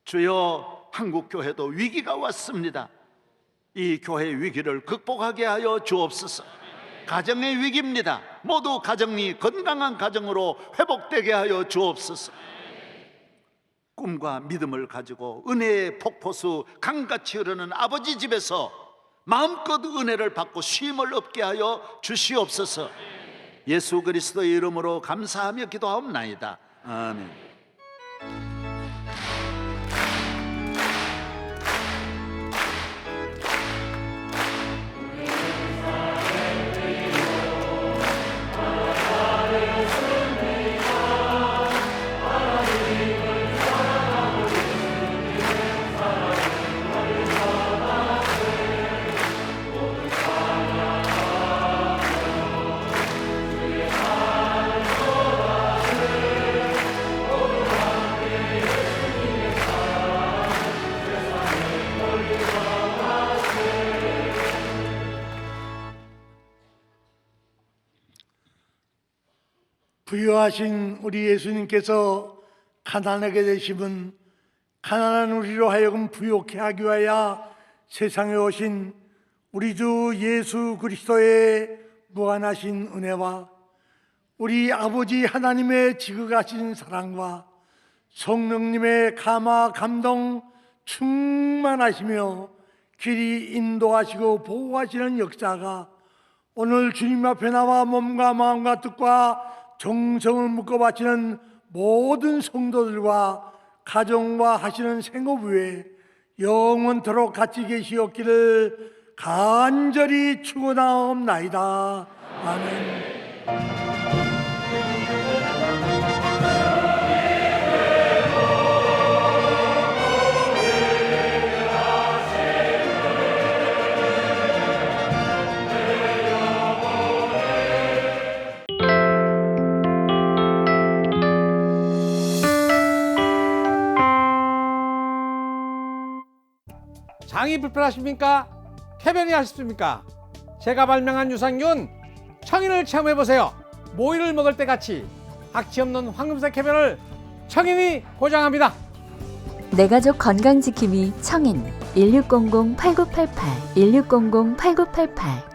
F: 주여, 한국 교회도 위기가 왔습니다. 이 교회의 위기를 극복하게 하여 주옵소서. 가정의 위기입니다. 모두 가정이 건강한 가정으로 회복되게 하여 주옵소서. 꿈과 믿음을 가지고 은혜의 폭포수 강같이 흐르는 아버지 집에서 마음껏 은혜를 받고 쉼을 얻게 하여 주시옵소서. 예수 그리스도의 이름으로 감사하며 기도하옵나이다. 아멘.
G: 부유하신 우리 예수님께서 가난하게 되심은 가난한 우리로 하여금 부유케 하기 위하여 세상에 오신 우리 주 예수 그리스도의 무한하신 은혜와 우리 아버지 하나님의 지극하신 사랑과 성령님의 감화 감동 충만하시며 길이 인도하시고 보호하시는 역사가 오늘 주님 앞에 나와 몸과 마음과 뜻과 정성을 묶어 바치는 모든 성도들과 가정과 하시는 생업 위에 영원토록 같이 계시옵기를 간절히 축원하옵나이다. 아멘.
A: 장이 불편하십니까? 쾌변이 하십니까? 제가 발명한 유산균 청인을 체험해보세요. 모이를 먹을 때 같이 악취 없는 황금색 쾌변을 청인이 보장합니다.
B: 내 가족 건강지킴이 청인 1600-8988 1600-8988